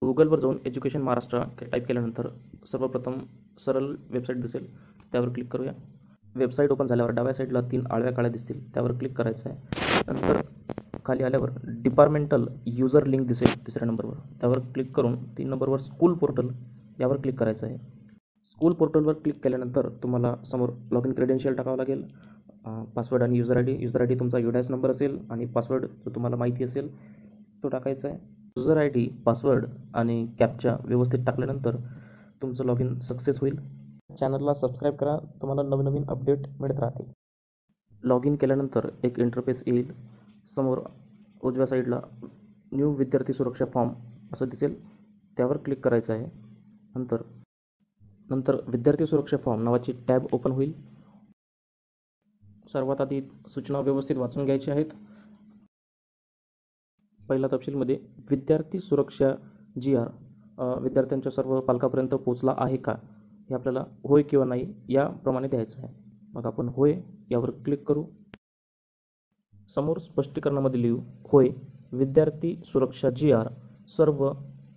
गुगलवर जाऊन education Maharashtra type केल्यानंतर सर्वप्रथम सरळ वेबसाईट दिसेल, त्यावर क्लिक करूया. वेबसाईट ओपन झाल्यावर डाव्या साईडला 3 आडव्या काळ्या दिसतील, त्यावर क्लिक करायचं आहे. नंतर खाली आल्यावर डिपार्टमेंटल युजर लिंक दिसेल 3ऱ्या नंबरवर, त्यावर क्लिक करून 3 नंबरवर स्कूल पोर्टल यावर क्लिक करायचं आहे. स्कूल पोर्टलवर क्लिक केल्यानंतर तुम्हाला समोर लॉग इन क्रेडेन्शियल टाकावं लागेल. पासवर्ड आणि युजर आय डी तुमचा UDAS नंबर असेल आणि पासवर्ड जो तुम्हाला माहिती असेल तो टाकायचा आहे. युजर आय डी, पासवर्ड आणि कॅप्चा व्यवस्थित टाकल्यानंतर तुमचं लॉग इन सक्सेस होईल. चॅनलला सबस्क्राईब करा, तुम्हाला नवीन अपडेट मिळत राहते. लॉग इन केल्यानंतर एक इंटरफेस येईल. समोर उजव्या साईडला न्यू विद्यार्थी सुरक्षा फॉर्म असं दिसेल, त्यावर क्लिक करायचं आहे. नंतर विद्यार्थी सुरक्षा फॉर्म नावाची टॅब ओपन होईल. सर्वात आधी सूचना व्यवस्थित वाचून घ्यायच्या आहेत. पहिला तपशीलमध्ये विद्यार्थी सुरक्षा GR विद्यार्थ्यांच्या सर्व पालकापर्यंत पोहोचला आहे का, हे आपल्याला होय किंवा नाही याप्रमाणे द्यायचं आहे. मग आपण होय यावर क्लिक करू. समोर स्पष्टीकरणामध्ये लिहू, होय, विद्यार्थी सुरक्षा GR सर्व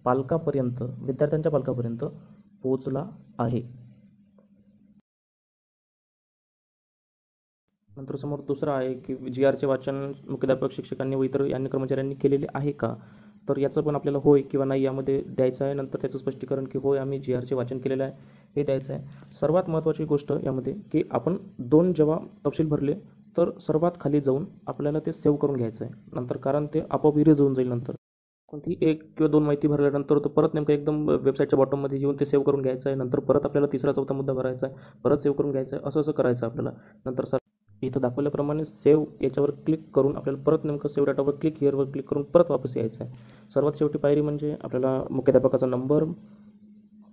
विद्यार्थ्यांच्या पालकापर्यंत पोहोचला आहे. नंतर समोर दुसरा आहे की GRचे वाचन मुख्याध्यापक, शिक्षकांनी व इतर अन्य कर्मचाऱ्यांनी केलेले आहे का, तर याचं पण आपल्याला होय किंवा नाही यामध्ये द्यायचं आहे. नंतर त्याचं स्पष्टीकरण की होय, आम्ही GRचे वाचन केलेलं आहे हे द्यायचं आहे. सर्वात महत्त्वाची गोष्ट यामध्ये की आपण 2 जेव्हा तपशील भरले तर सर्वात खाली जाऊन आपल्याला ते सेव्ह करून घ्यायचं आहे नंतर, कारण ते आपोआप इरेज होऊन जाईल. नंतर कोणती 1 किंवा 2 माहिती भरल्यानंतर तो परत नेमकं एकदम वेबसाईटच्या बॉटममध्ये येऊन ते सेव्ह करून घ्यायचं आहे. नंतर परत आपल्याला 3रा 4था मुद्दा भरायचा आहे, परत सेव्ह करून घ्यायचं आहे, असं करायचं आपल्याला. नंतर इथं दाखवल्याप्रमाणे सेव्ह याच्यावर क्लिक करून आपल्याला परत नेमकं सेव्ह डाटावर क्लिक हिअरवर क्लिक करून परत वापस यायचं आहे. सर्वात शेवटी पायरी म्हणजे आपल्याला मुख्याध्यापकाचा नंबर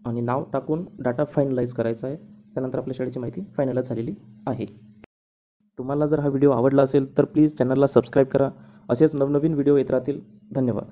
आणि नाव टाकून डाटा फायनलाइज करायचा आहे. त्यानंतर आपल्या शाळेची माहिती फायनलाइज झालेली आहे. तुम्हाला जर हा व्हिडिओ आवडला असेल तर प्लीज चॅनलला सबस्क्राईब करा. असेच नवनवीन व्हिडिओ येत राहतील. धन्यवाद.